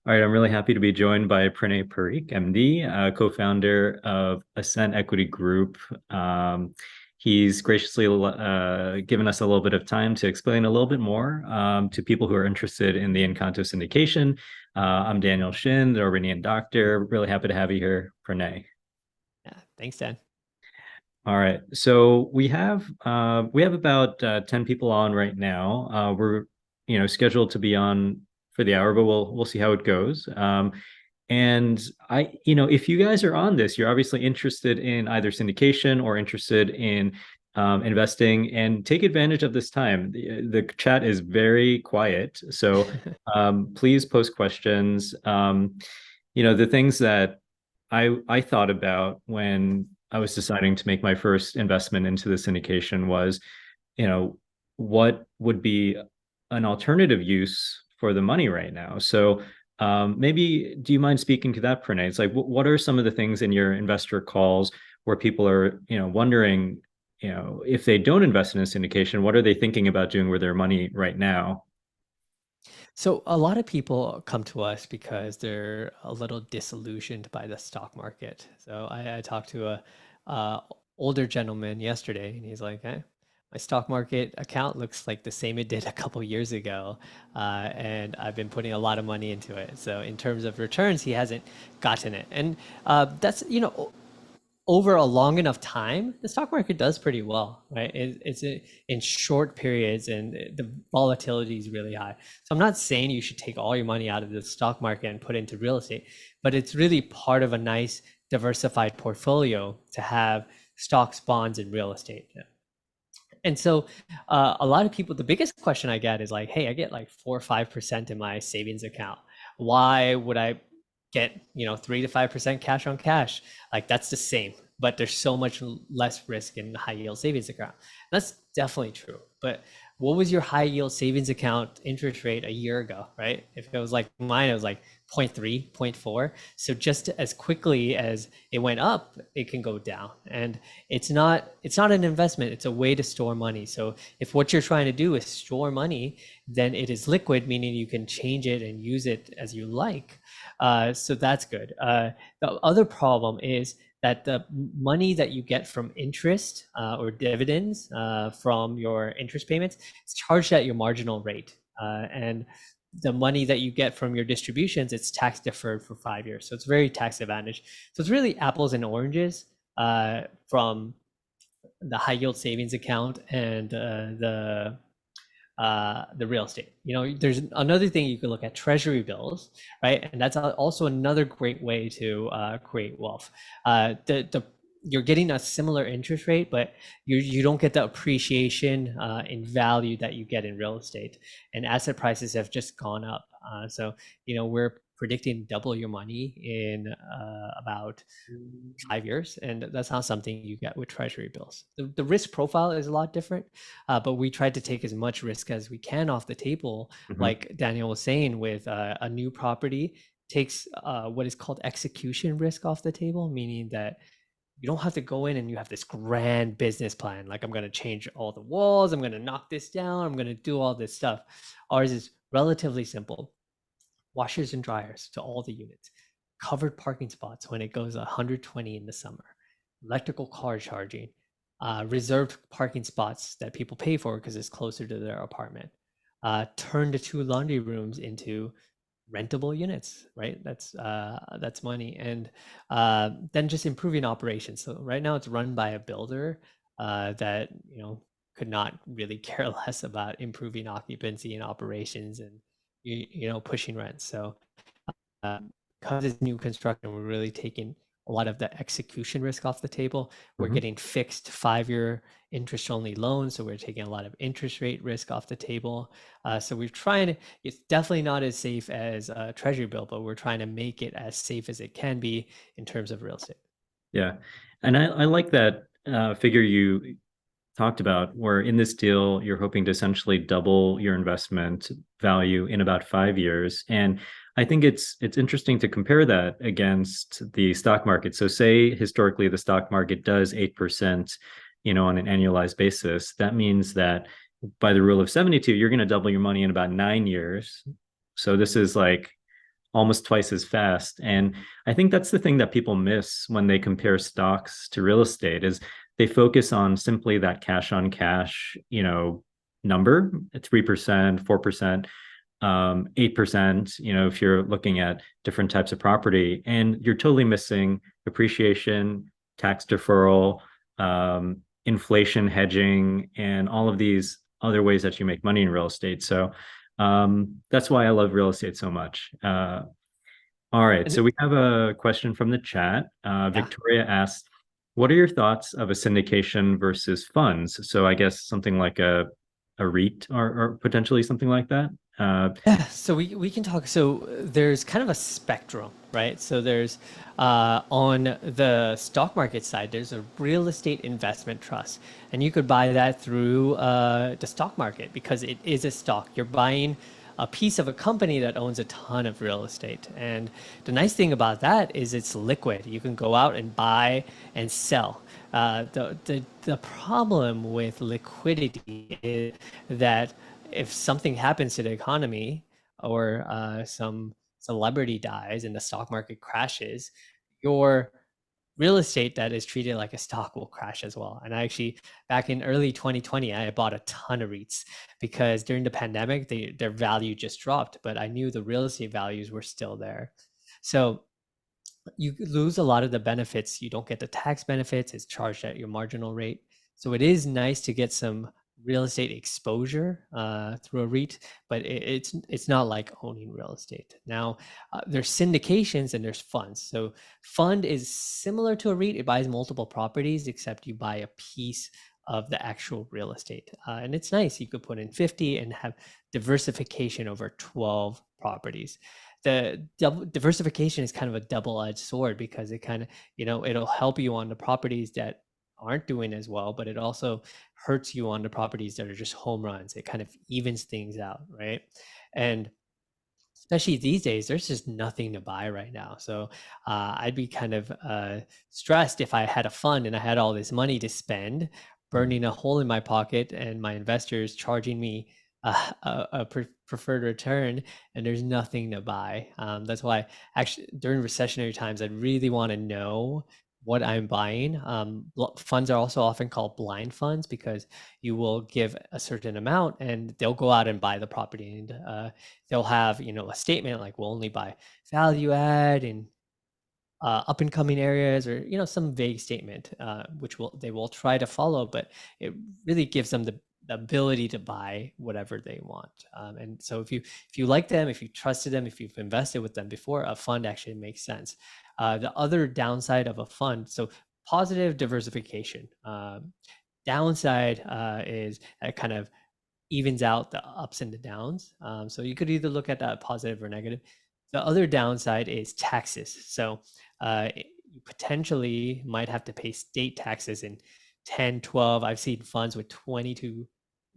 All right, I'm really happy to be joined by Pranay Parikh, MD, co-founder of Ascent Equity Group. He's graciously given us a little bit of time to explain a little bit more to people who are interested in the Encanto syndication. I'm Daniel Shin, the Iranian doctor. Really happy to have you here, Pranay. Yeah, thanks, Dan. All right, so we have about 10 people on right now. We're scheduled to be on for the hour, but we'll see how it goes. And if you guys are on this, you're obviously interested in either syndication or interested in investing, and take advantage of this time. The chat is very quiet, so please post questions. The things that I thought about when I was deciding to make my first investment into the syndication was, you know, what would be an alternative use for the money right now? So maybe do you mind speaking to that, Pranay? It's like, what are some of the things in your investor calls where people are, wondering, if they don't invest in a syndication, what are they thinking about doing with their money right now? So a lot of people come to us because they're a little disillusioned by the stock market. So I talked to a older gentleman yesterday, and he's like, "Hey, my stock market account looks like the same it did a couple years ago, and I've been putting a lot of money into it. So in terms of returns, he hasn't gotten it, and that's over a long enough time, the stock market does pretty well, right? In short periods, and the volatility is really high. So I'm not saying you should take all your money out of the stock market and put it into real estate, but it's really part of a nice diversified portfolio to have stocks, bonds, and real estate. And so a lot of people, the biggest question I get is like, hey, I get like 4 or 5% in my savings account. Why would I get, 3 to 5% cash on cash? Like that's the same, but there's so much less risk in the high yield savings account. That's definitely true. But what was your high yield savings account interest rate a year ago, right? If it was like mine, it was like 0.3, 0.4. So just as quickly as it went up, it can go down. And it's not an investment, it's a way to store money. So if what you're trying to do is store money, then it is liquid, meaning you can change it and use it as you like. So that's good. The other problem is that the money that you get from interest or dividends from your interest payments is charged at your marginal rate. And the money that you get from your distributions, it's tax deferred for 5 years. So it's very tax advantage. So it's really apples and oranges from the high yield savings account and the real estate. There's another thing you could look at, treasury bills, right? And that's also another great way to create wealth. You're getting a similar interest rate, but you don't get the appreciation in value that you get in real estate. And asset prices have just gone up. So we're predicting double your money in about 5 years, and that's not something you get with treasury bills. The risk profile is a lot different, but we tried to take as much risk as we can off the table. Mhm. Like Daniel was saying, with a new property, takes what is called execution risk off the table, meaning that you don't have to go in and you have this grand business plan. Like, I'm going to change all the walls, I'm going to knock this down, I'm going to do all this stuff. Ours is relatively simple: washers and dryers to all the units, covered parking spots when it goes 120 in the summer, electrical car charging, reserved parking spots that people pay for because it's closer to their apartment. Turn the two laundry rooms into rentable units, right? That's money. And then just improving operations. So right now it's run by a builder that could not really care less about improving occupancy and operations and pushing rents. So because it's new construction, we're really taking a lot of the execution risk off the table. We're Mhm. getting fixed 5-year interest only loans, so we're taking a lot of interest rate risk off the table. So we're trying to, it's definitely not as safe as a treasury bill, but we're trying to make it as safe as it can be in terms of real estate. Yeah. And I like that figure you talked about, where in this deal, you're hoping to essentially double your investment value in about 5 years. And I think it's interesting to compare that against the stock market. So say historically the stock market does 8%, on an annualized basis. That means that by the rule of 72, you're going to double your money in about 9 years. So this is like almost twice as fast. And I think that's the thing that people miss when they compare stocks to real estate is they focus on simply that cash on cash, number, 3%, 4%, 8%, if you're looking at different types of property, and you're totally missing appreciation, tax deferral, inflation hedging, and all of these other ways that you make money in real estate. So that's why I love real estate so much. All right, And so we have a question from the chat. yeah. Victoria asked, what are your thoughts of a syndication versus funds? So I guess something like a REIT or potentially something like that. Yeah, so we can talk. So there's kind of a spectrum, right? So there's on the stock market side, there's a real estate investment trust, and you could buy that through the stock market because it is a stock. You're buying a piece of a company that owns a ton of real estate, and the nice thing about that is it's liquid. You can go out and buy and sell. The problem with liquidity is that if something happens to the economy or some celebrity dies and the stock market crashes, your real estate that is treated like a stock will crash as well. And I actually, back in early 2020, I bought a ton of REITs because during the pandemic, their value just dropped, but I knew the real estate values were still there. So you lose a lot of the benefits. You don't get the tax benefits. It's charged at your marginal rate. So it is nice to get some real estate exposure through a REIT, but it's not like owning real estate. Now, there's syndications and there's funds. So fund is similar to a REIT. It buys multiple properties, except you buy a piece of the actual real estate. And it's nice. You could put in 50 and have diversification over 12 properties. The diversification is kind of a double-edged sword because it kind of, it'll help you on the properties that aren't doing as well, but it also hurts you on the properties that are just home runs. It kind of evens things out, right? And especially these days, there's just nothing to buy right now. So I'd be kind of stressed if I had a fund and I had all this money to spend, burning a hole in my pocket, and my investors charging me preferred return, and there's nothing to buy. That's why actually during recessionary times, I'd really want to know what I'm buying. Funds are also often called blind funds because you will give a certain amount and they'll go out and buy the property, and they'll have a statement like we'll only buy value add and up and coming areas, or some vague statement which they will try to follow, but it really gives them the ability to buy whatever they want. And so if you like them, if you trusted them, if you've invested with them before, a fund actually makes sense. The other downside of a fund, so positive diversification. Downside is it kind of evens out the ups and the downs. So you could either look at that positive or negative. The other downside is taxes. So you potentially might have to pay state taxes in 10, 12. I've seen funds with 22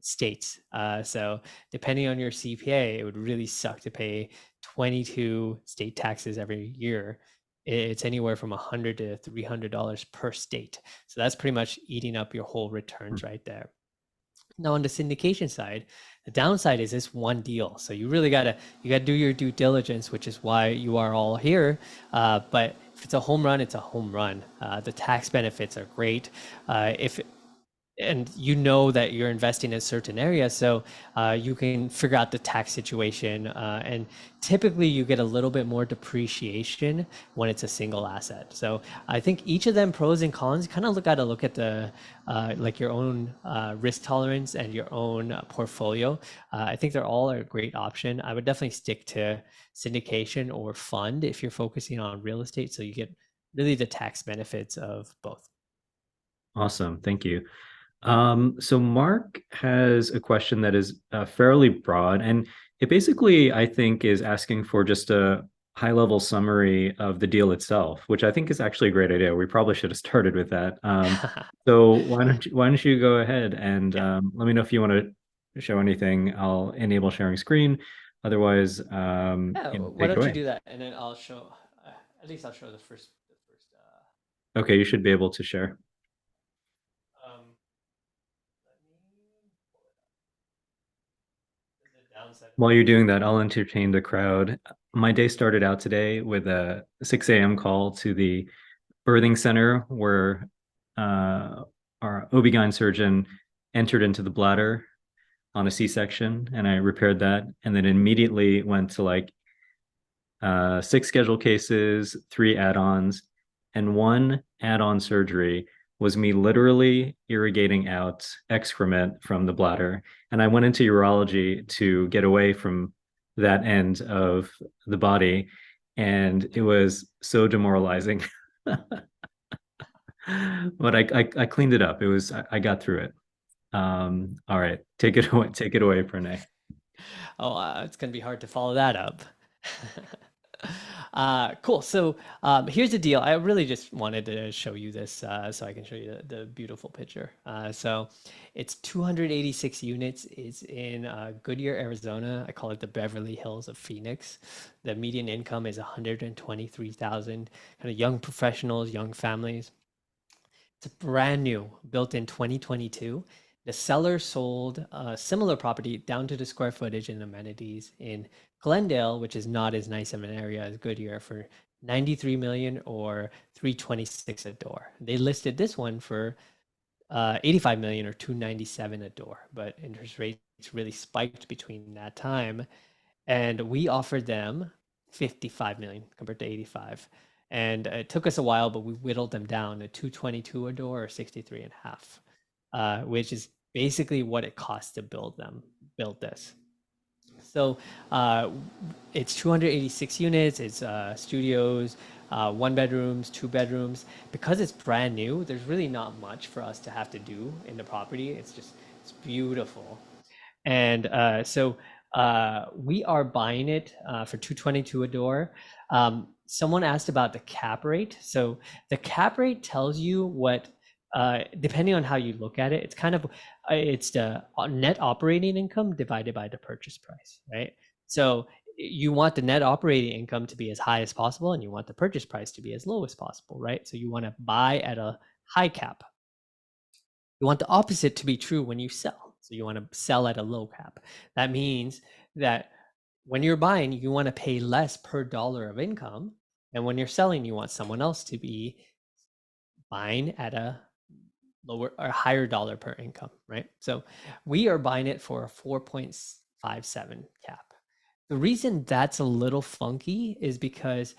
states. So depending on your CPA, it would really suck to pay 22 state taxes every year. It's anywhere from $100 to $300 per state. So that's pretty much eating up your whole returns right there. Now on the syndication side, the downside is this one deal. So you really gotta do your due diligence, which is why you are all here. But if it's a home run, it's a home run. The tax benefits are great. If and that you're investing in a certain area, so you can figure out the tax situation, and typically you get a little bit more depreciation when it's a single asset. So I think each of them, pros and cons, kind of look at the like your own risk tolerance and your own portfolio. I think they're all a great option. I would definitely stick to syndication or fund if you're focusing on real estate, so you get really the tax benefits of both. Awesome. Thank you. So Mark has a question that is fairly broad, and it basically, I think, is asking for just a high-level summary of the deal itself, which I think is actually a great idea. We probably should have started with that. So why don't you go ahead and Yeah. let me know if you want to show anything. I'll enable sharing screen. Otherwise, Yeah, why take it don't you away. do that, and then I'll show. At least I'll show the first. Okay, you should be able to share. Let me pull it up. The downside. While you're doing that, I'll entertain the crowd. my day started out today with a 6 a.m. call to the birthing center where our OB-GYN surgeon entered into the bladder on a C-section, and I repaired that, and then immediately went to like six scheduled cases, three add-ons, and one add-on surgery was me literally irrigating out excrement from the bladder. And I went into urology to get away from that end of the body. And it was so demoralizing. But I cleaned it up. I got through it. All right. Take it away, Pranay. Oh, it's going to be hard to follow that up. Cool. So here's the deal. I really just wanted to show you this so I can show you the beautiful picture. So it's 286 units. It's in Goodyear, Arizona. I call it the Beverly Hills of Phoenix. The median income is 123,000. Kind of young professionals, young families. It's brand new, built in 2022. The seller sold a similar property down to the square footage and amenities in Glendale, which is not as nice of an area as Goodyear, for 93 million or 326 a door. They listed this one for 85 million or 297 a door, but interest rates really spiked between that time, and we offered them 55 million compared to 85. And it took us a while, but we whittled them down to 222 a door or 63 and a half, which is basically what it costs to build this. So it's 286 units. It's studios, one bedrooms, two bedrooms. Because it's brand new, there's really not much for us to have to do in the property. It's beautiful. And we are buying it for 222 a door. Someone asked about the cap rate. So the cap rate tells you what, depending on how you look at it, it's kind of it's the net operating income divided by the purchase price, right? So you want the net operating income to be as high as possible, and you want the purchase price to be as low as possible, right? So you want to buy at a high cap. You want the opposite to be true when you sell. So you want to sell at a low cap. That means that when you're buying, you want to pay less per dollar of income. And when you're selling, you want someone else to be buying at a lower or higher dollar per income, right? So we are buying it for a 4.57 cap. The reason that's a little funky is because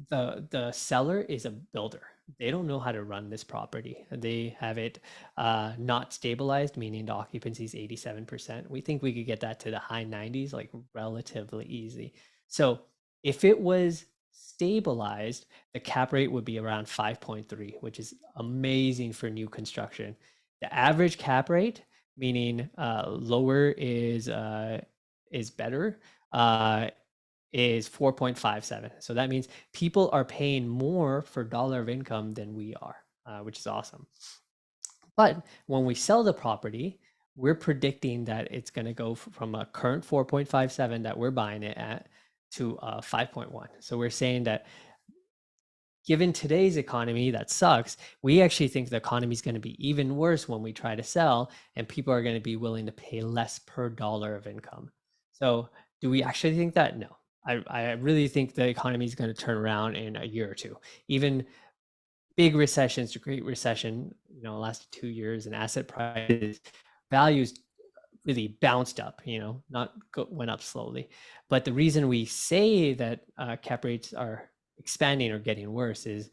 the seller is a builder. They don't know how to run this property. They have it not stabilized, meaning the occupancy is 87%. We think we could get that to the high 90s, like relatively easy. So if it was stabilized, the cap rate would be around 5.3, which is amazing for new construction. The average cap rate, meaning lower is better, is 4.57. So that means people are paying more for dollar of income than we are, which is awesome. But when we sell the property, we're predicting that it's going to go from a current 4.57 that we're buying it at to 5.1. So we're saying that given today's economy that sucks, we actually think the economy is going to be even worse when we try to sell, and people are going to be willing to pay less per dollar of income. So do we actually think that? No. I really think the economy is going to turn around in a year or two. Even big recessions, the Great Recession, lasted 2 years, and asset prices, values really bounced up, went up slowly. But the reason we say that cap rates are expanding or getting worse is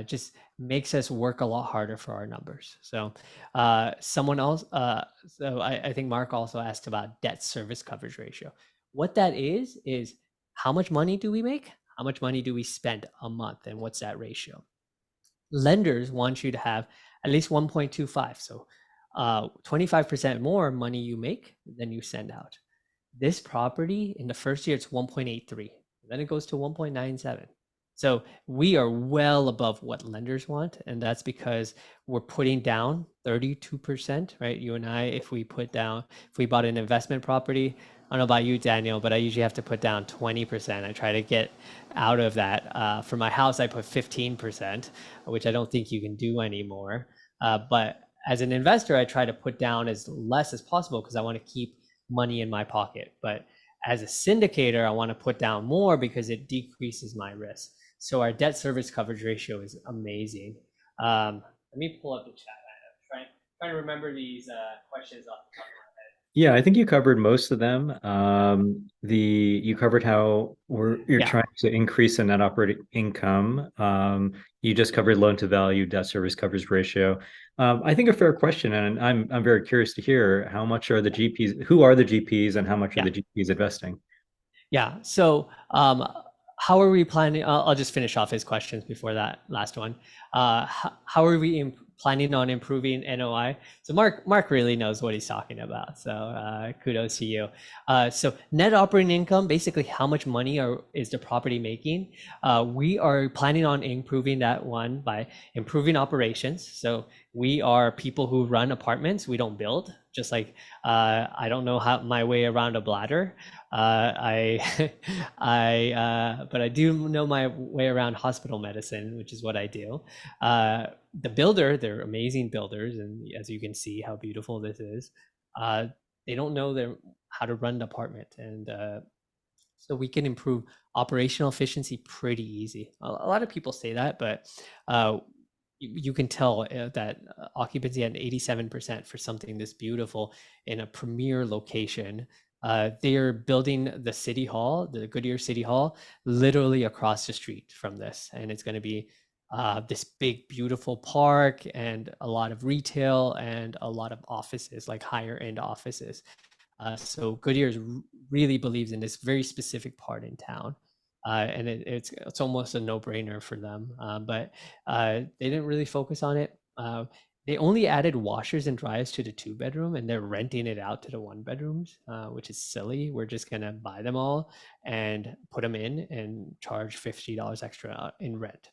just makes us work a lot harder for our numbers. So someone else, I think Mark also asked about debt service coverage ratio. What that is how much money do we make? How much money do we spend a month? And what's that ratio? Lenders want you to have at least 1.25. So 25% more money you make than you send out. This property in the first year, it's 1.83. Then it goes to 1.97. So we are well above what lenders want. And that's because we're putting down 32%, right? You and I, if we bought an investment property, I don't know about you, Daniel, but I usually have to put down 20%. I try to get out of that. For my house, I put 15%, which I don't think you can do anymore. But as an investor, I try to put down as less as possible because I want to keep money in my pocket. But As a syndicator, I want to put down more because it decreases my risk. So our debt service coverage ratio is amazing. Let me pull up the chat. I'm trying to remember these questions off the top of my Yeah, I think you covered most of them. You covered how you're head. trying to increase the net operating income. You just covered loan to value, debt service coverage ratio. I think a fair question, and I'm very curious to hear how much are the GPs, who are the GPs, and how much are Yeah. the GPs investing? Yeah. So, how are we planning? I'll just finish off his questions before that last one. How are we planning on improving NOI? So, Mark really knows what he's talking about. So, kudos to you. So, net operating income, basically, how much money is the property making? We are planning on improving that one by improving operations. So, we are people who run apartments. We don't build. Just like I don't know how my way around a bladder. I, but I do know my way around hospital medicine, which is what I do. The builder, they're amazing builders, and as you can see, how beautiful this is. Uh, they don't know how to run the apartment, and so we can improve operational efficiency pretty easy. A lot of people say that, but uh, you can tell that occupancy at 87% for something this beautiful in a premier location. They are building the city hall, the Goodyear City Hall, literally across the street from this, and it's going to be this big, beautiful park and a lot of retail and a lot of offices, like higher end offices. So Goodyear really believes in this very specific part in town, and it's almost a no-brainer for them. But they didn't really focus on it. They only added washers and dryers to the two-bedroom, and they're renting it out to the one-bedrooms, which is silly. We're just gonna buy them all and put them in and charge $50 extra in rent.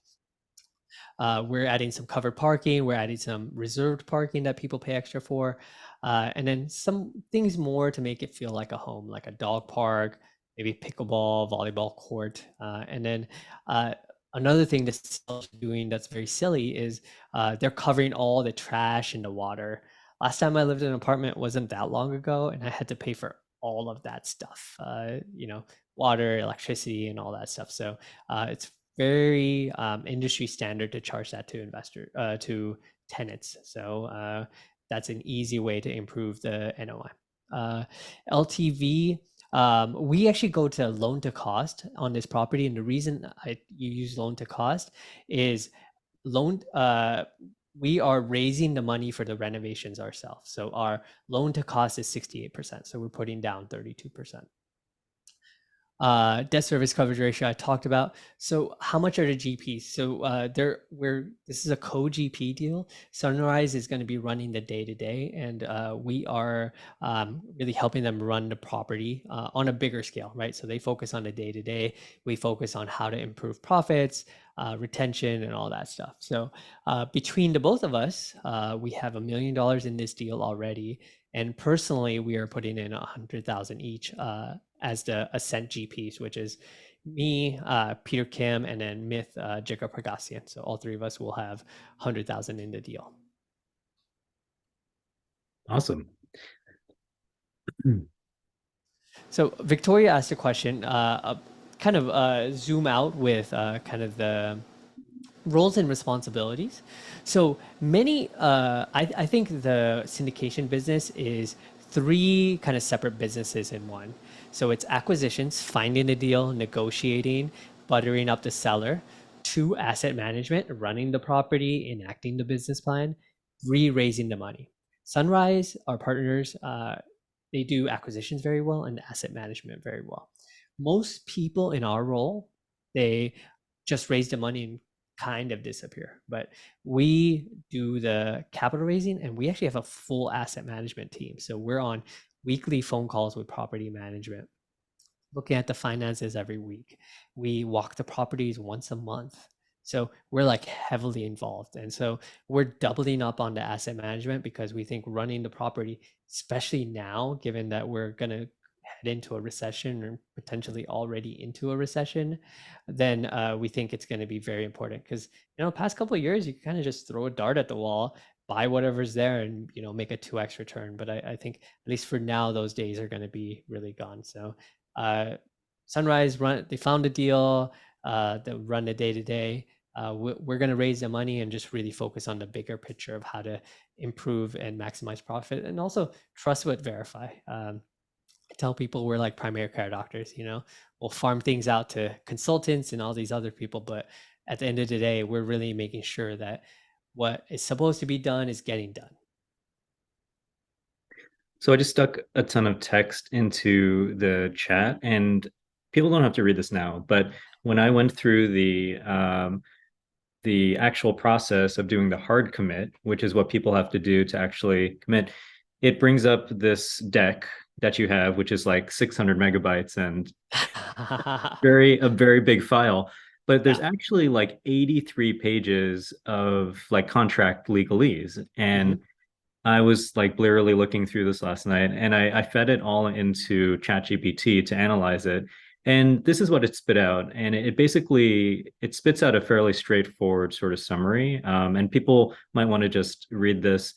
We're adding some covered parking. We're adding some reserved parking that people pay extra for. And then some things more to make it feel like a home, like a dog park, maybe pickleball, volleyball court. And then another thing that's doing that's very silly is they're covering all the trash and the water. Last time I lived in an apartment wasn't that long ago, and I had to pay for all of that stuff, water, electricity, and all that stuff. So it's very industry standard to charge that to to tenants. So that's an easy way to improve the NOI. LTV, we actually go to loan to cost on this property, and the reason you use loan to cost is loan. We are raising the money for the renovations ourselves. So our loan to cost is 68%. So we're putting down 32%. Debt service coverage ratio I talked about. So how much are the GPs? So this is a co-GP deal. Sunrise is going to be running the day to day, and we are really helping them run the property on a bigger scale, right? So they focus on the day to day. We focus on how to improve profits, retention, and all that stuff. So between the both of us, we have $1 million in this deal already. And personally, we are putting in 100,000 each as the Ascent GPs, which is me, Peter Kim, and then Myth Jika Pragasian. So all three of us will have 100,000 in the deal. Awesome. So Victoria asked a question, kind of zoom out with kind of the roles and responsibilities. So many, I think the syndication business is three kind of separate businesses in one. So it's acquisitions, finding a deal, negotiating, buttering up the seller. Two, asset management, running the property, enacting the business plan. Three, raising the money. Sunrise, our partners, they do acquisitions very well and asset management very well. Most people in our role, they just raise the money and kind of disappear. But we do the capital raising, and we actually have a full asset management team. So we're on weekly phone calls with property management, looking at the finances every week. We walk the properties once a month. So we're like heavily involved. And so we're doubling up on the asset management because we think running the property, especially now, given that we're going to head into a recession or potentially already into a recession, then we think it's going to be very important because, past couple of years, you kind of just throw a dart at the wall, buy whatever's there and, make a 2x return. But I think at least for now, those days are going to be really gone. So uh, Sunrise they found a deal that run the day to day. We're going to raise the money and just really focus on the bigger picture of how to improve and maximize profit, and also trust but verify. I tell people we're like primary care doctors, we'll farm things out to consultants and all these other people, but at the end of the day, we're really making sure that what is supposed to be done is getting done. So I just stuck a ton of text into the chat, and people don't have to read this now, but when I went through the actual process of doing the hard commit, which is what people have to do to actually commit, it brings up this deck that you have, which is like 600 megabytes and a very big file. But there's Yeah. actually like 83 pages of like contract legalese. Hmm. And I was like blearily looking through this last night, and I fed it all into ChatGPT to analyze it. And this is what it spit out. And it basically it spits out a fairly straightforward sort of summary. And people might want to just read this.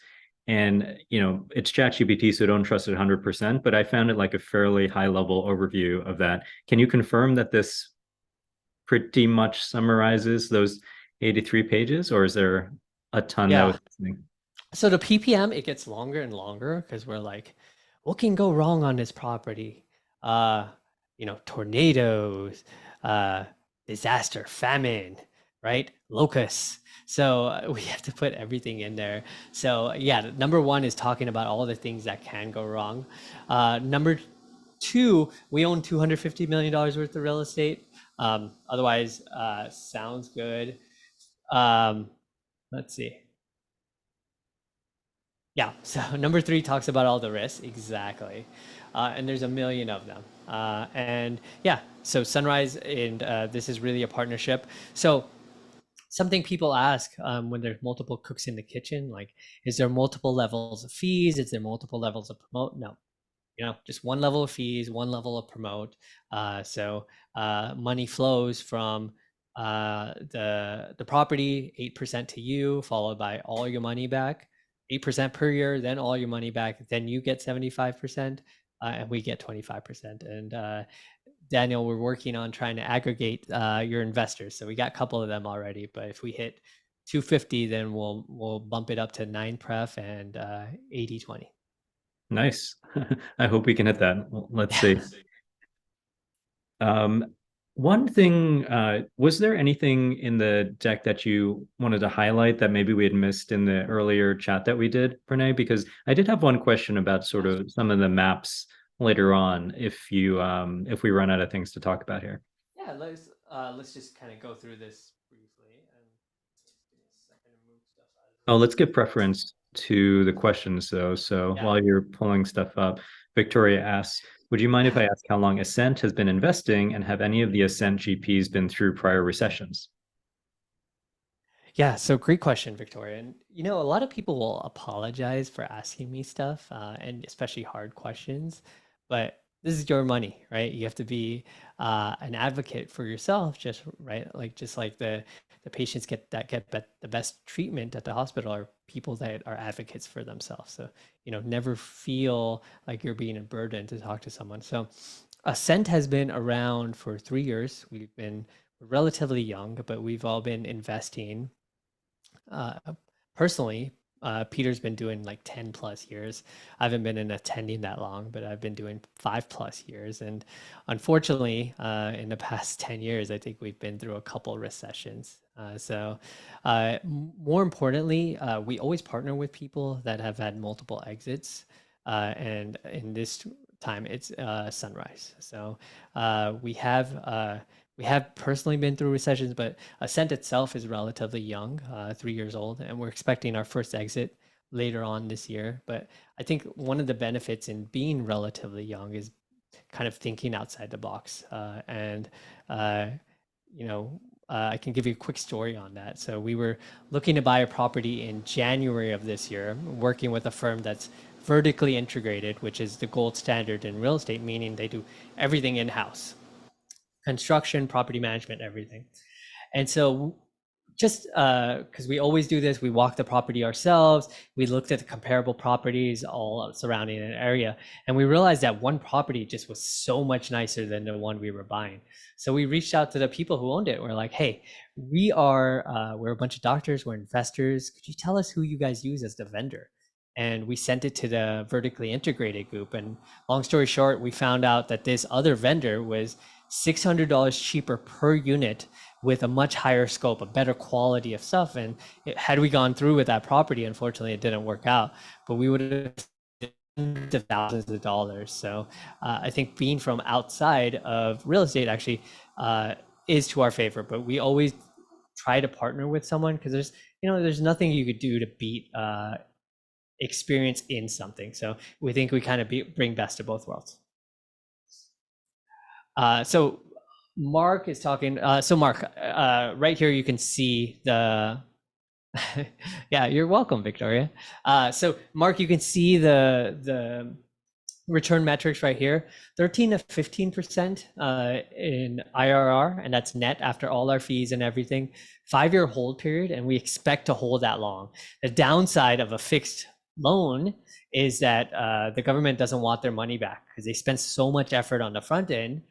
And it's ChatGPT, so don't trust it 100%. But I found it like a fairly high level overview of that. Can you confirm that this pretty much summarizes those 83 pages, or is there a ton that Yeah. was missing? So the PPM, it gets longer and longer because we're like, what can go wrong on this property? Uh, Tornadoes, uh, disaster, famine, right? Locusts. So we have to put everything in there. So yeah, number one is talking about all the things that can go wrong. Number two, we own $250 million worth of real estate. Otherwise, sounds good. Um, let's see. Yeah. So number three talks about all the risks. Exactly. And there's a million of them. And yeah, so Sunrise, and this is really a partnership. So something people ask when there's multiple cooks in the kitchen, like, is there multiple levels of fees? Is there multiple levels of promote? No, just one level of fees, one level of promote. So money flows from the property, 8% to you, followed by all your money back, 8% per year, then all your money back. Then you get 75%, and we get 25%. And Daniel, we're working on trying to aggregate your investors. So we got a couple of them already, but if we hit 250, then we'll bump it up to 9 pref and 80/20. Nice. I hope we can hit that. Well, let's Yeah. see. Um, One thing, was there anything in the deck that you wanted to highlight that maybe we had missed in the earlier chat that we did, Pranay? Because I did have one question about sort of some of the maps later on if we run out of things to talk about here. Yeah, let's just kind of go through this briefly and give me a second to move stuff out of the Oh, way. let's give preference to the questions though. So Yeah. while you're pulling stuff up, Victoria asks, would you mind if I ask how long Ascent has been investing and have any of the Ascent GPs been through prior recessions? Yeah, so great question, Victoria. And a lot of people will apologize for asking me stuff, and especially hard questions, but this is your money, right? You have to be an advocate for yourself, just right, like just like the patients get the best treatment at the hospital are people that are advocates for themselves. So never feel like you're being a burden to talk to someone. So Ascent has been around for 3 years. We've been relatively young, but we've all been investing uh, personally. Peter's been doing like 10 plus years. I haven't been in attending that long, but I've been doing 5 plus years. And unfortunately, in the past 10 years, I think we've been through a couple recessions. More importantly, we always partner with people that have had multiple exits. And in this time, it's Sunrise. So we have personally been through recessions, but Ascent itself is relatively young, 3 years old, and we're expecting our first exit later on this year. But I think one of the benefits in being relatively young is kind of thinking outside the box. And, uh, you know, I can give you a quick story on that. So we were looking to buy a property in January of this year, working with a firm that's vertically integrated, which is the gold standard in real estate, meaning they do everything in house: construction, property management, everything. And so just because we always do this, we walk the property ourselves. We looked at the comparable properties all surrounding an area, and we realized that one property just was so much nicer than the one we were buying. So we reached out to the people who owned it. We're like, hey, we're a bunch of doctors, we're investors. Could you tell us who you guys use as the vendor? And we sent it to the vertically integrated group. And long story short, we found out that this other vendor was $600 cheaper per unit with a much higher scope, a better quality of stuff. And had we gone through with that property, unfortunately, it didn't work out. But we would have hundreds of thousands of dollars. So I think being from outside of real estate actually is to our favor. But we always try to partner with someone because there's nothing you could do to beat experience in something. So we think we kind of bring best of both worlds. So Mark is talking. So Mark, right here you can see the. Yeah, you're welcome, Victoria. So Mark, you can see the return metrics right here, 13 to 15% in IRR, and that's net after all our fees and everything. 5-year hold period, and we expect to hold that long. The downside of a fixed loan is that the government doesn't want their money back because they spend so much effort on the front end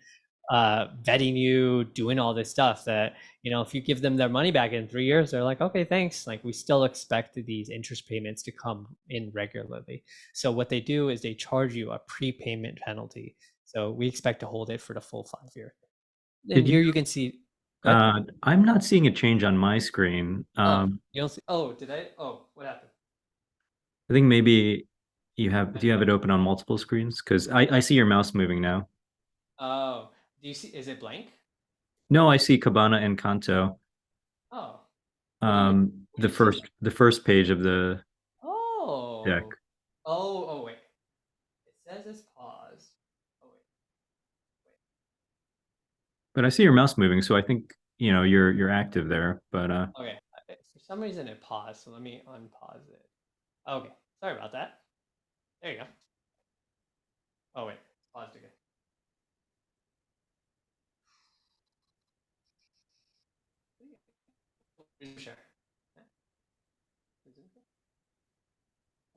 vetting you, doing all this stuff that, if you give them their money back in 3 years, they're like, okay, thanks. Like, we still expect these interest payments to come in regularly. So what they do is they charge you a prepayment penalty. So we expect to hold it for the full 5 year. And Did here you? you can see, go ahead. I'm not seeing a change on my screen. Oh, you don't see, oh, did I? Oh, what happened? I think maybe do you I- have it open on multiple screens? Because I see your mouse moving now. Oh, do you see, is it blank? No, I see Cabana Encanto. Oh, what do you see? The first page of the deck. Oh, oh, wait. It says it's paused. Oh, wait. But I see your mouse moving, so I think you're active there. But Okay. For some reason it paused, so let me unpause it. Okay. Sorry about that. There you go. Oh wait, it's paused again. Share.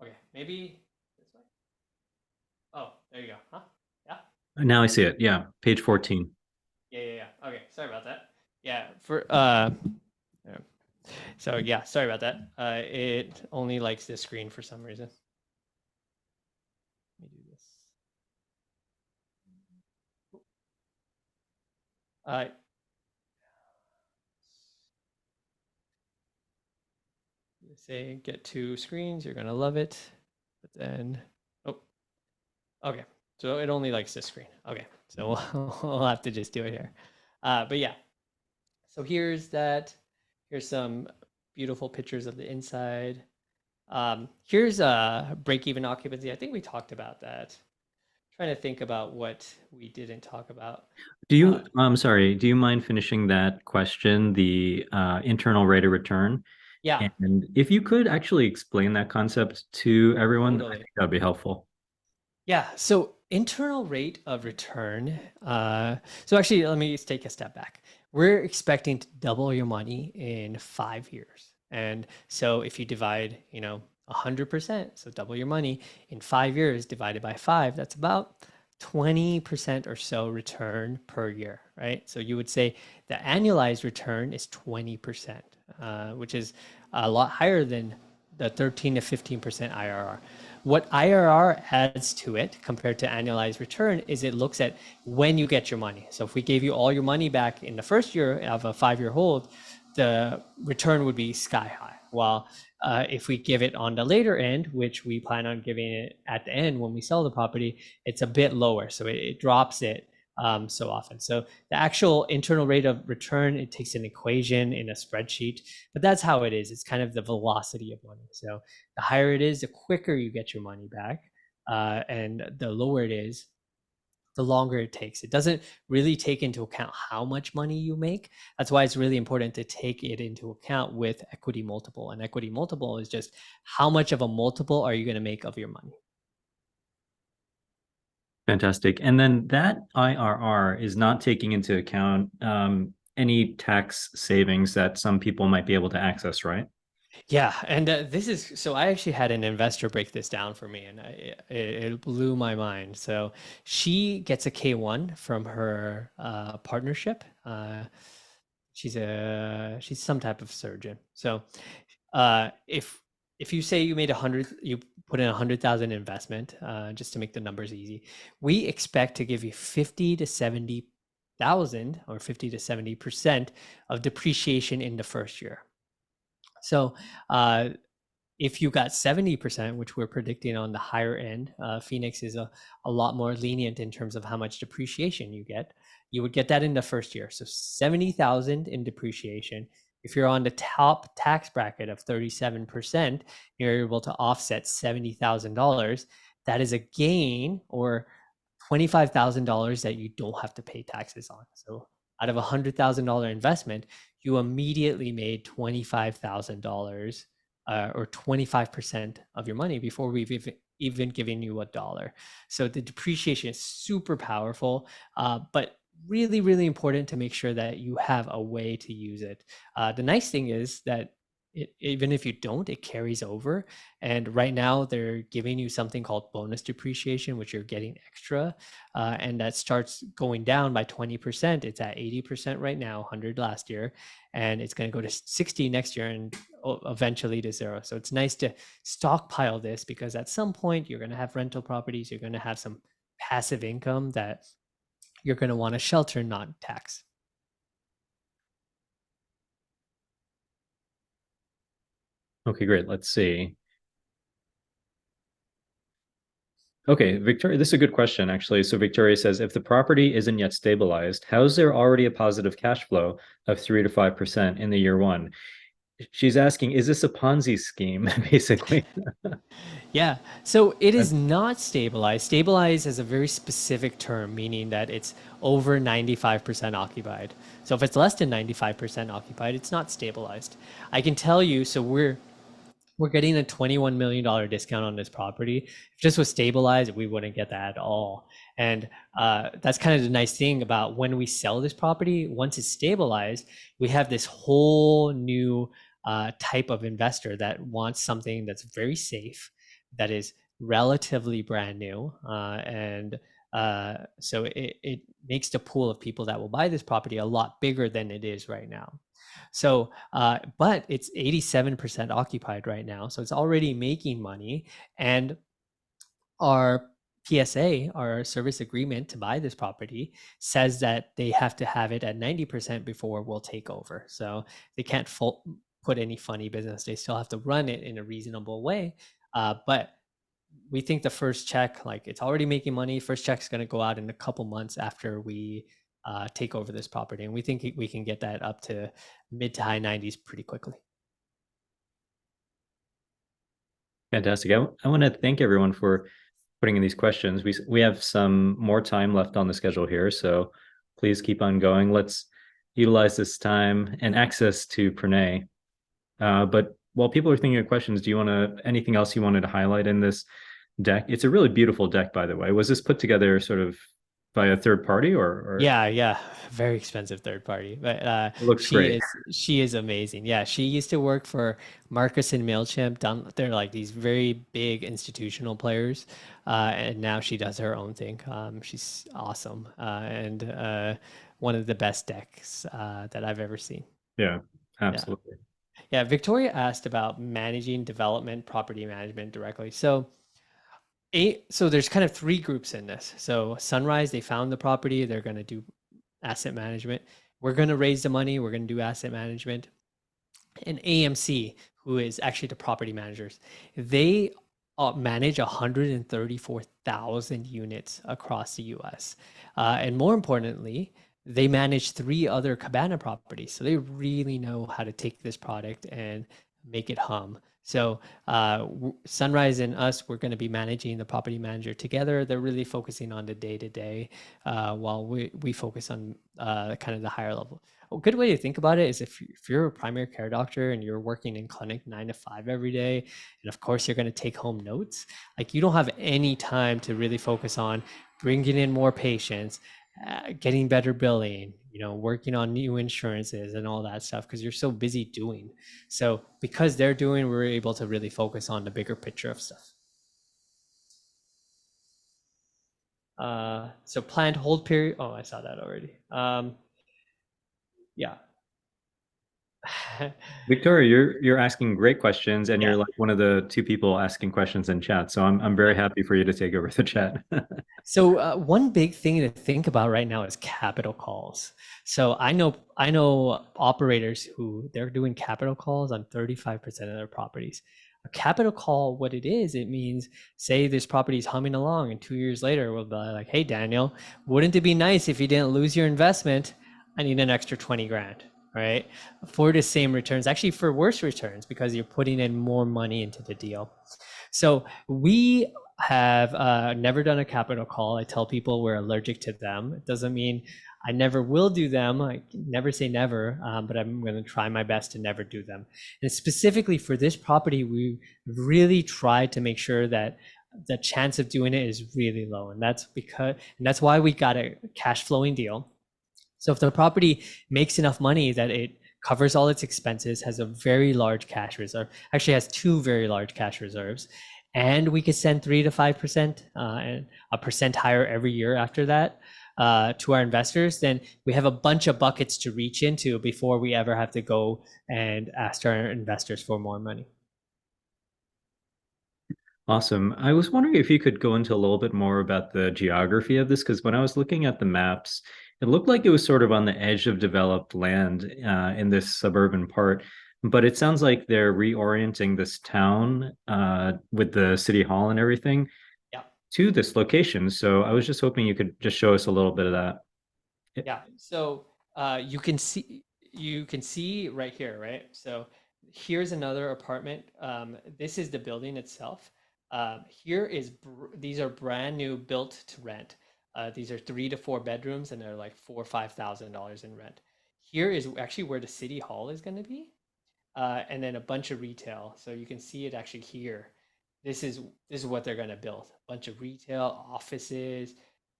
Okay, maybe this way. Oh, there you go. Huh? Yeah. now I see it. Yeah, page 14. Yeah. Okay, sorry about that. Yeah. Yeah. So yeah, sorry about that. It only likes this screen for some reason. Let me do this. Uh, say get 2 screens, you're gonna love it. But then, oh, okay. So it only likes this screen. Okay, so we'll have to just do it here. But yeah, so here's some beautiful pictures of the inside. Here's a break-even occupancy. I think we talked about that. Trying to think about what we didn't talk about. I'm sorry, do you mind finishing that question, the internal rate of return? Yeah, And if you could actually explain that concept to everyone, I totally. think that'd be helpful. Yeah, so internal rate of return. So actually, let me just take a step back. We're expecting to double your money in 5 years. And so if you divide, 100%, so double your money in 5 years divided by five, that's about 20% or so return per year, right? So you would say the annualized return is 20%, which is a lot higher than the 13 to 15% IRR. What IRR adds to it compared to annualized return is it looks at when you get your money. So if we gave you all your money back in the first year of a 5-year hold, the return would be sky high. While if we give it on the later end, which we plan on giving it at the end when we sell the property, it's a bit lower. So it drops it so often. So the actual internal rate of return, it takes an equation in a spreadsheet, but that's how it is. It's kind of the velocity of money. So the higher it is, the quicker you get your money back. And the lower it is, the longer it takes. It doesn't really take into account how much money you make. That's why it's really important to take it into account with equity multiple. And equity multiple is just how much of a multiple are you going to make of your money? Fantastic. And then that IRR is not taking into account any tax savings that some people might be able to access, right? Yeah, and this is so. I actually had an investor break this down for me, and it blew my mind. So she gets a K1 from her partnership. She's some type of surgeon. So if you say you made 100, you put in 100,000 investment, just to make the numbers easy, we expect to give you 50 to 70,000 or 50 to 70% of depreciation in the first year. So uh, if you got 70%, which we're predicting on the higher end, Phoenix is a lot more lenient in terms of how much depreciation you get. You would get that in the first year. So 70,000 in depreciation. If you're on the top tax bracket of 37%, you're able to offset $70,000. That is a gain or $25,000 that you don't have to pay taxes on. So out of a $100,000 investment, you immediately made $25,000 or 25% of your money before we've even given you a dollar. So the depreciation is super powerful, but really, really important to make sure that you have a way to use it. The nice thing is that even if you don't, it carries over. And right now they're giving you something called bonus depreciation, which you're getting extra. And that starts going down by 20%. It's at 80% right now, 100 last year, and it's going to go to 60 next year and eventually to zero. So it's nice to stockpile this because at some point you're going to have rental properties, you're going to have some passive income that you're going to want to shelter, not tax. Okay, great. Let's see. Okay, Victoria, this is a good question, actually. So Victoria says, if the property isn't yet stabilized, how is there already a positive cash flow of 3 to 5% in the year one? She's asking, is this a Ponzi scheme, basically? Yeah. So it Okay. is not stabilized. Stabilized is a very specific term, meaning that it's over 95% occupied. So if it's less than 95% occupied, it's not stabilized. I can tell you, so we're getting a $21 million discount on this property. If this was stabilized, we wouldn't get that at all. And that's kind of the nice thing about when we sell this property. Once it's stabilized, we have this whole new type of investor that wants something that's very safe, that is relatively brand new. So it makes the pool of people that will buy this property a lot bigger than it is right now. So, but it's 87% occupied right now. So it's already making money. And our PSA, our service agreement to buy this property, says that they have to have it at 90% before we'll take over. So they can't put any funny business. They still have to run it in a reasonable way. But we think the first check, like it's already making money. First check's going to go out in a couple months after we take over this property, and we think we can get that up to mid to high 90s pretty quickly. Fantastic. I want to thank everyone for putting in these questions. We have some more time left on the schedule here, so please keep on going. Let's utilize this time and access to Pranay. But while people are thinking of questions, do you want to anything else you wanted to highlight in this deck? It's a really beautiful deck, by the way. Was this put together sort of by a third party or Yeah, yeah, very expensive third party, but it looks great? she is amazing. Yeah, she used to work for Marcus and Mailchimp. They're like these very big institutional players, and now she does her own thing. She's awesome, and one of the best decks that I've ever seen. Yeah, Yeah. absolutely. Yeah, Victoria asked about managing development, property management directly. So there's kind of three groups in this. So Sunrise, they found the property, they're going to do asset management. We're going to raise the money, we're going to do asset management. And AMC, who is actually the property managers, they manage 134,000 units across the US. And more importantly, they manage three other Cabana properties. So they really know how to take this product and make it hum. So Sunrise and us, we're going to be managing the property manager together. They're really focusing on the day to day, while we focus on kind of the higher level. A good way to think about it is if you're a primary care doctor and you're working in clinic 9 to 5 every day, and of course you're going to take home notes, like you don't have any time to really focus on bringing in more patients, getting better billing, working on new insurances and all that stuff because you're so busy doing. So because they're doing, we're able to really focus on the bigger picture of stuff. So planned hold period. Oh, I saw that already. Yeah. Victoria, you're asking great questions, and Yeah. you're like one of the two people asking questions in chat. So I'm very happy for you to take over the chat. So one big thing to think about right now is capital calls. So I know operators who they're doing capital calls on 35% of their properties. A capital call, what it is, it means say this property is humming along, and 2 years later we'll be like, "Hey Daniel, wouldn't it be nice if you didn't lose your investment? I need an extra 20 grand." Right? For the same returns, actually for worse returns because you're putting in more money into the deal. So we have never done a capital call. I tell people we're allergic to them. It doesn't mean I never will do them. I never say never, but I'm going to try my best to never do them. And specifically for this property, we really tried to make sure that the chance of doing it is really low. And that's why we got a cash flowing deal. So if the property makes enough money that it covers all its expenses, has a very large cash reserve, actually has two very large cash reserves, and we could send 3 to 5% and a percent higher every year after that to our investors, then we have a bunch of buckets to reach into before we ever have to go and ask our investors for more money. Awesome. I was wondering if you could go into a little bit more about the geography of this, because when I was looking at the maps, it looked like it was sort of on the edge of developed land in this suburban part. But it sounds like they're reorienting this town with the city hall and everything Yeah. to this location. So I was just hoping you could just show us a little bit of that. Yeah. So you can see right here, right? So here's another apartment. This is the building itself. These are brand new built to rent. These are 3 to 4 bedrooms, and they're like $4,000 or $5,000 in rent. Here is actually where the city hall is going to be, and then a bunch of retail. So you can see it actually here. This is what they're going to build: a bunch of retail, offices,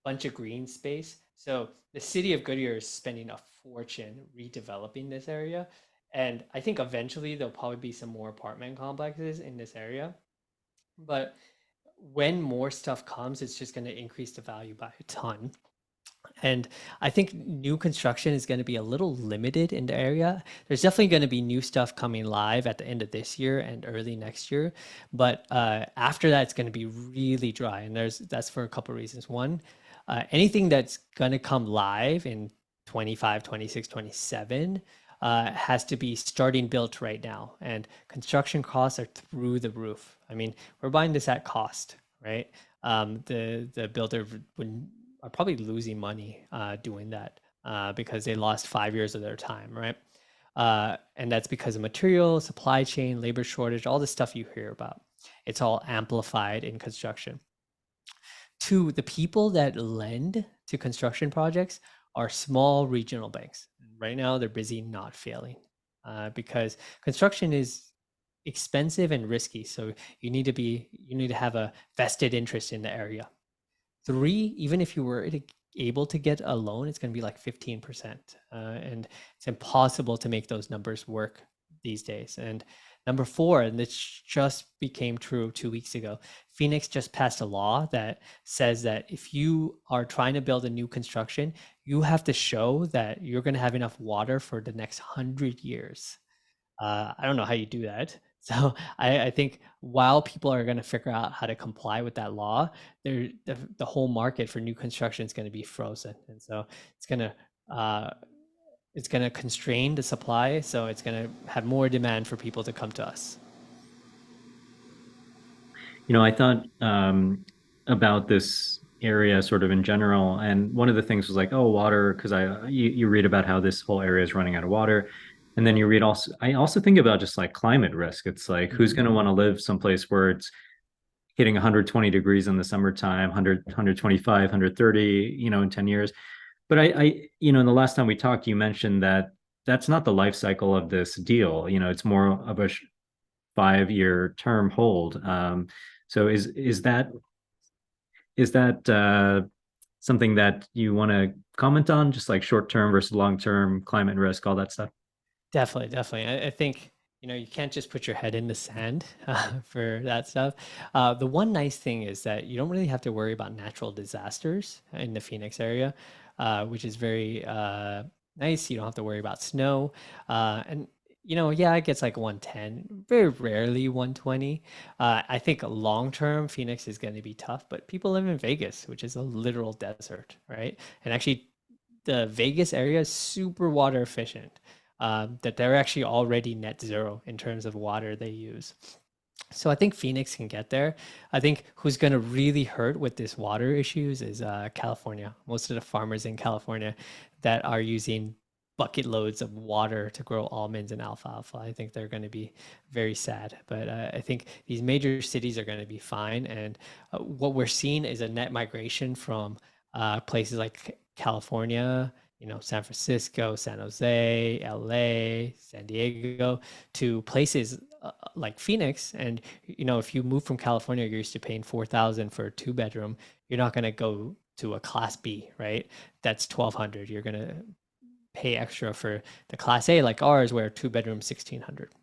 bunch of green space. So the city of Goodyear is spending a fortune redeveloping this area, and I think eventually there'll probably be some more apartment complexes in this area. But when more stuff comes, it's just going to increase the value by a ton. And I think new construction is going to be a little limited in the area. There's definitely going to be new stuff coming live at the end of this year and early next year. But after that, it's going to be really dry. And that's for a couple of reasons. One, anything that's going to come live in 25, 26, 27 has to be starting built right now. And construction costs are through the roof. I mean, we're buying this at cost, right? The builder would are probably losing money doing that because they lost 5 years of their time, right? And that's because of material, supply chain, labor shortage, all the stuff you hear about. It's all amplified in construction. Two, the people that lend to construction projects are small regional banks. Right now, they're busy not failing because construction is expensive and risky. So you need to have a vested interest in the area. Three, even if you were able to get a loan, it's going to be like 15%. And it's impossible to make those numbers work these days. And number four, and this just became true 2 weeks ago, Phoenix just passed a law that says that if you are trying to build a new construction, you have to show that you're going to have enough water for the next 100 years. I don't know how you do that. So I think while people are going to figure out how to comply with that law, the whole market for new construction is going to be frozen, and so it's going to uh, constrain the supply. So it's going to have more demand for people to come to us. I thought about this area sort of in general, and one of the things was like, oh, water, because you read about how this whole area is running out of water, and then you read also, I also think about just like climate risk. It's like who's Mhm. going to want to live someplace where it's hitting 120 degrees in the summertime, 100, 125, 130, in 10 years. But in the last time we talked, you mentioned that that's not the life cycle of this deal. It's more of a 5-year term hold. So is that something that you want to comment on, just like short term versus long term climate risk, all that stuff? Definitely, definitely. I think, you can't just put your head in the sand for that stuff. The one nice thing is that you don't really have to worry about natural disasters in the Phoenix area, which is very nice. You don't have to worry about snow. And, yeah, it gets like 110, very rarely 120. I think long term, Phoenix is going to be tough, but people live in Vegas, which is a literal desert, right? And actually, the Vegas area is super water efficient. That they're actually already net zero in terms of water they use. So I think Phoenix can get there. I think who's going to really hurt with this water issues is California. Most of the farmers in California that are using bucket loads of water to grow almonds and alfalfa. I think they're going to be very sad. But I think these major cities are going to be fine. And what we're seeing is a net migration from places like California, San Francisco, San Jose, LA, San Diego, to places like Phoenix. And if you move from California, you're used to paying 4,000 for a 2 bedroom. You're not going to go to a class B, right? That's 1,200. You're going to pay extra for the class A like ours, where 2 bedroom 1,600.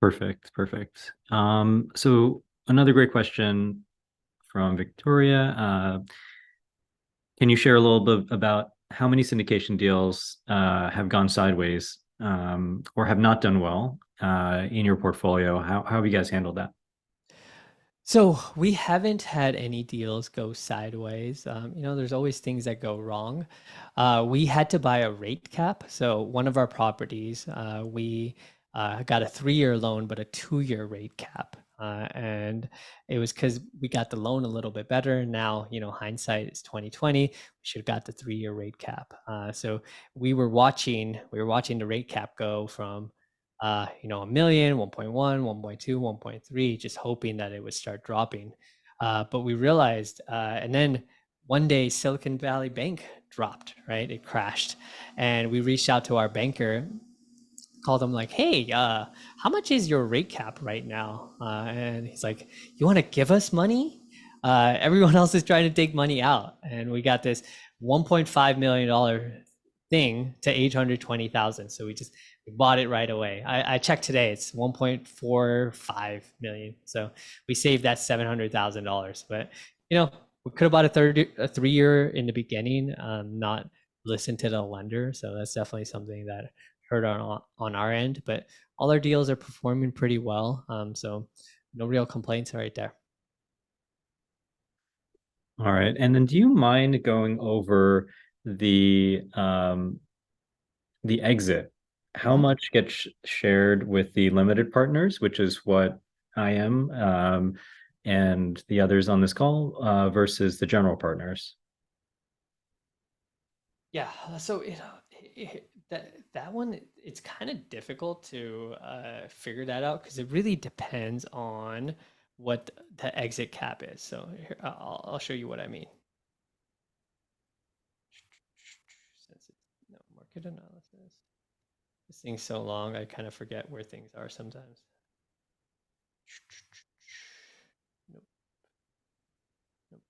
Perfect, perfect. So another great question from Victoria. Can you share a little bit about how many syndication deals have gone sideways or have not done well in your portfolio? How have you guys handled that? So we haven't had any deals go sideways. There's always things that go wrong. We had to buy a rate cap. So one of our properties, we got a 3-year loan, but a 2-year rate cap. And it was because we got the loan a little bit better. Now, hindsight is 2020. We should have got the 3-year rate cap. So we were watching the rate cap go from a million, 1.1, 1.2, 1.3, just hoping that it would start dropping. But we realized, and then one day Silicon Valley Bank dropped, right? It crashed. And we reached out to our banker, called him like, hey, how much is your rate cap right now? And he's like, you want to give us money? Everyone else is trying to take money out. And we got this $1.5 million thing to 820,000. So we bought it right away. I checked today, it's 1.45 million. So we saved that $700,000. But, we could have bought a 3-year in the beginning, not listen to the lender. So that's definitely something that hurt on our end, but all our deals are performing pretty well. So no real complaints right there. All right. And then do you mind going over the exit? How Mhm. much gets shared with the limited partners, which is what I am, and the others on this call, versus the general partners? Yeah, so that one, it's kind of difficult to figure that out because it really depends on what the exit cap is. So here, I'll show you what I mean. Since it's no market analysis, this thing's so long, I kind of forget where things are sometimes. Nope, nope.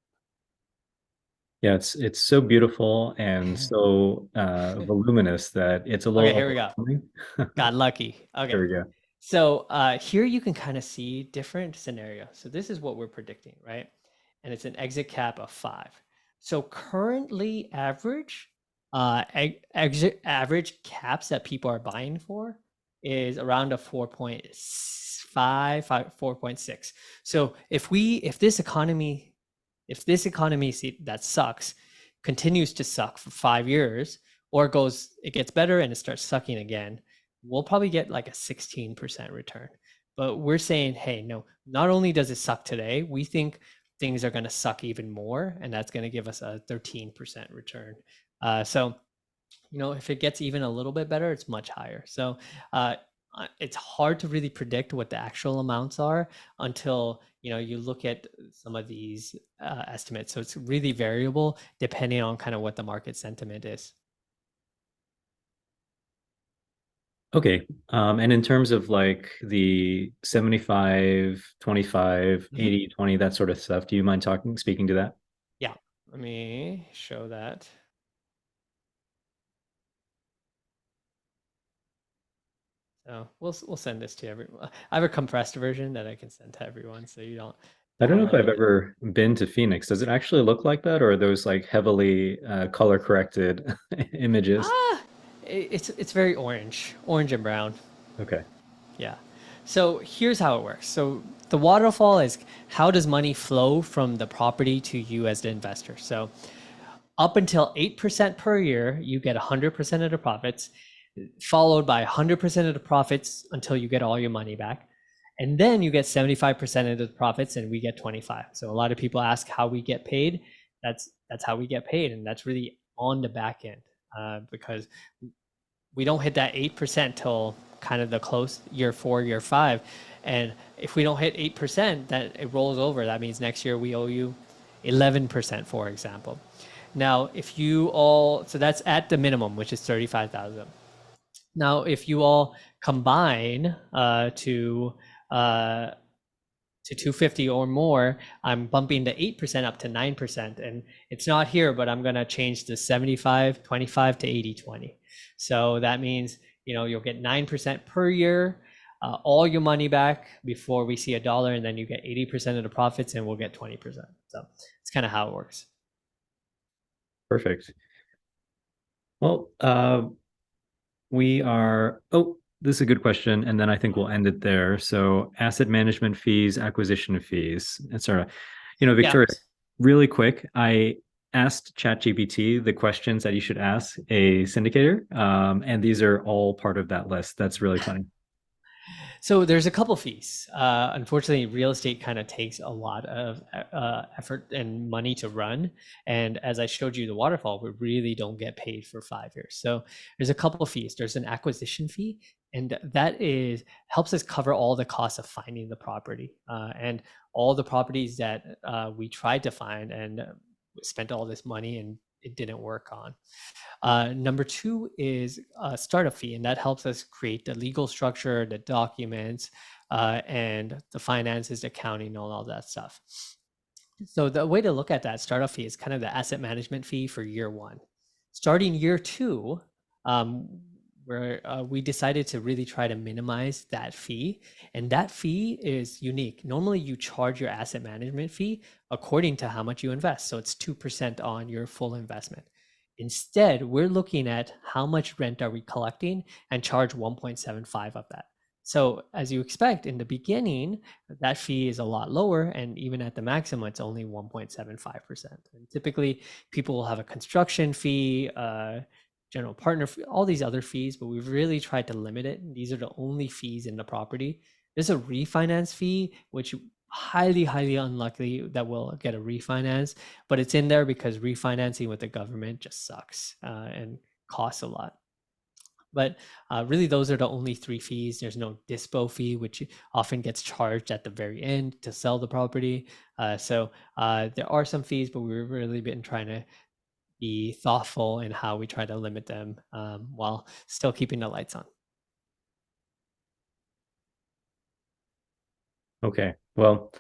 Yeah, it's so beautiful and so voluminous that it's a Okay, little here we go. overwhelming. Got lucky. There Okay. we go. So here you can kind of see different scenarios. So this is what we're predicting, right? And it's an exit cap of 5. So currently exit average caps that people are buying for is around a 4.5, 4.6. So if this economy that sucks continues to suck for 5 years, or it gets better and it starts sucking again, we'll probably get like a 16% return. But we're saying, hey, no, not only does it suck today, we think things are going to suck even more, and that's going to give us a 13% return. So if it gets even a little bit better, it's much higher. So uh, it's hard to really predict what the actual amounts are until you look at some of these estimates. So it's really variable depending on kind of what the market sentiment is. Okay. And in terms of like the 75, 25, Mhm. 80, 20, that sort of stuff, do you mind speaking to that? Yeah, let me show that. So we'll send this to everyone. I have a compressed version that I can send to everyone, so you I don't don't know if really I've need. ever been to Phoenix. Does it actually look like that, or are those like heavily color corrected images? Ah, it's very orange and brown. Okay. Yeah. So here's how it works. So the waterfall is how does money flow from the property to you as the investor. So up until 8% per year, you get 100% of the profits, followed by 100% of the profits until you get all your money back. And then you get 75% of the profits and we get 25. So a lot of people ask how we get paid. That's how we get paid. And that's really on the back end because we don't hit that 8% till kind of the close year 4, year 5. And if we don't hit 8%, then it rolls over. That means next year we owe you 11%, for example. Now, if you all, so that's at the minimum, which is 35,000. Now, if you all combine uh, to 250 or more, I'm bumping the 8% up to 9%. And it's not here, but I'm going to change the 75, 25 to 80, 20. So that means, you'll get 9% per year, all your money back before we see a dollar, and then you get 80% of the profits and we'll get 20%. So it's kind of how it works. Perfect. Well, this is a good question, and then I think we'll end it there. So, asset management fees, acquisition fees, etc. Yeah. Victoria, really quick, I asked ChatGPT the questions that you should ask a syndicator, and these are all part of that list. That's really funny. So there's a couple fees. Unfortunately, real estate kind of takes a lot of effort and money to run. And as I showed you the waterfall, we really don't get paid for 5 years. So there's a couple of fees. There's an acquisition fee, and that is helps us cover all the costs of finding the property and all the properties that we tried to find and spent all this money and it didn't work on. Number two is a startup fee, and that helps us create the legal structure, the documents, and the finances, accounting, and all that stuff. So the way to look at that startup fee is kind of the asset management fee for year one. Starting year two, um, where we decided to really try to minimize that fee, and that fee is unique. Normally, you charge your asset management fee according to how much you invest, so it's 2% on your full investment. Instead, we're looking at how much rent are we collecting and charge 1.75 of that. So as you expect in the beginning, that fee is a lot lower, and even at the maximum, it's only 1.75%. And typically, people will have a construction fee, general partner fee, all these other fees, but we've really tried to limit it. These are the only fees in the property. There's a refinance fee, which highly, highly unlikely that we'll get a refinance, but it's in there because refinancing with the government just sucks and costs a lot. But really, those are the only three fees. There's no dispo fee, which often gets charged at the very end to sell the property. So there are some fees, but we've really been trying to be thoughtful in how we try to limit them while still keeping the lights on. Okay. Well,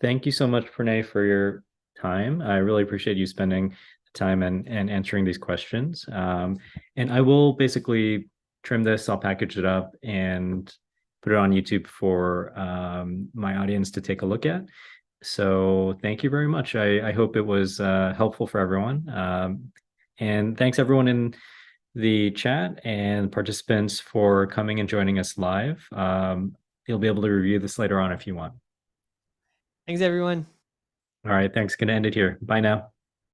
thank you so much, Pranay, for your time. I really appreciate you spending the time and answering these questions. And I will basically trim this, I'll package it up and put it on YouTube for my audience to take a look at. So thank you very much. I hope it was helpful for everyone. And thanks everyone in the chat and participants for coming and joining us live. You'll be able to review this later on if you want. Thanks, everyone. All right, thanks. Gonna end it here. Bye now.